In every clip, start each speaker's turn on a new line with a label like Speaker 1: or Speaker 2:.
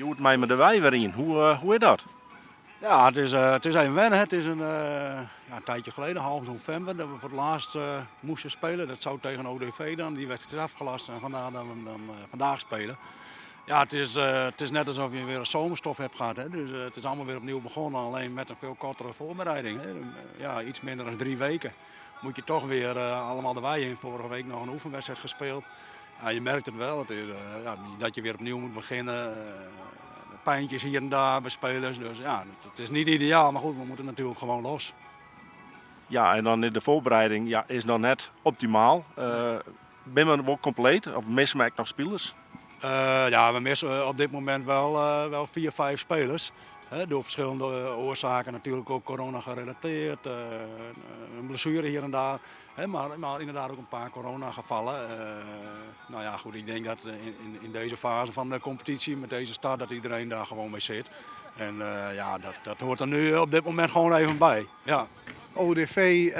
Speaker 1: Je moet mij met de wei weer in. Hoe is dat?
Speaker 2: Ja, het is even wennen. Het is een tijdje geleden, half november, dat we voor het laatst moesten spelen. Dat zou tegen ODV dan. Die wedstrijd is afgelast en vandaar dat we hem dan vandaag spelen. Ja, het is net alsof je weer een zomerstop hebt gehad. Hè. Dus het is allemaal weer opnieuw begonnen, alleen met een veel kortere voorbereiding. Hè. Ja, iets minder dan 3 weken moet je toch weer allemaal de wei in. Vorige week nog een oefenwedstrijd gespeeld. Ja, je merkt het wel, dat je weer opnieuw moet beginnen. Pijntjes hier en daar bij spelers. Dus ja, het is niet ideaal, maar goed, we moeten natuurlijk gewoon los.
Speaker 1: Ja, en dan in de voorbereiding ja, is nog net optimaal. Ben we wel compleet of missen we echt nog spelers?
Speaker 2: Ja, we missen op dit moment wel 4, 5 spelers. Hè, door verschillende oorzaken, natuurlijk ook corona gerelateerd. Een blessure hier en daar. Hè, maar inderdaad ook een paar coronagevallen. Nou ja, goed, ik denk dat in deze fase van de competitie, met deze start, dat iedereen daar gewoon mee zit. En ja, dat hoort er nu op dit moment gewoon even bij. Ja.
Speaker 3: ODV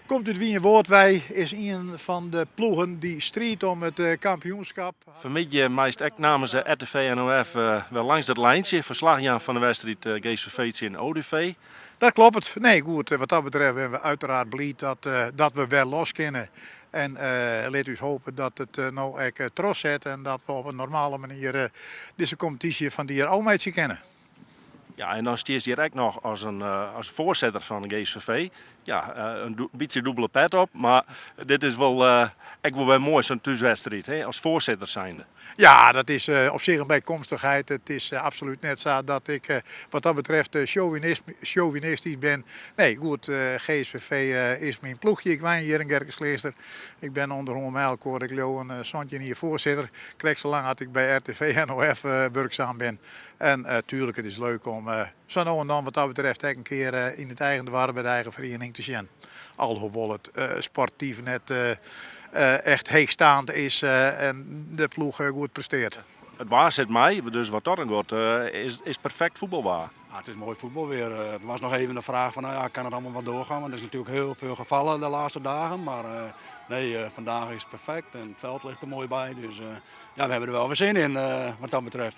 Speaker 3: komt uit Wien-Woordwij, is een van de ploegen die strijdt om het kampioenschap.
Speaker 1: Vermid je meest echt namens de RTV NOF wel langs dat lijntje. Verslag Jan van de wedstrijd GSVV in ODV.
Speaker 3: Dat klopt. Nee, goed. Wat dat betreft zijn we uiteraard blij dat we wel los kunnen. En laat ons hopen dat het nou echt trots zet en dat we op een normale manier deze competitie van die al mee kennen.
Speaker 1: Ja, en dan stiert je direct nog als voorzitter van de GSVV. Ja, een beetje dubbele pet op, maar dit is wel echt wel weer mooi zo'n thuiswedstrijd, hè, als voorzitter zijnde.
Speaker 3: Ja, dat is op zich een bijkomstigheid. Het is absoluut net zo dat ik wat dat betreft chauvinistisch ben. Nee, goed, GSVV is mijn ploegje. Ik woon hier in Gerkensleester. Ik ben onder 100 mijlkoor. Ik loop een zondje hier voorzitter. Ik krijg zolang dat ik bij RTV NOF werkzaam ben. En tuurlijk, het is leuk om zo nou en dan wat dat betreft een keer in het eigen waar bij de eigen vereniging te zien. Alhoewel het sportief net echt heegstaand is en de ploeg goed presteert.
Speaker 1: Het waar zit mij, dus wat dat dan gaat, is perfect voetbalbaar.
Speaker 2: Ja, het is mooi voetbal weer. Het was nog even de vraag van, nou ja, kan het allemaal wat doorgaan? Want er is natuurlijk heel veel gevallen de laatste dagen. Maar nee, vandaag is het perfect en het veld ligt er mooi bij. Dus ja, we hebben er wel weer zin in wat dat betreft.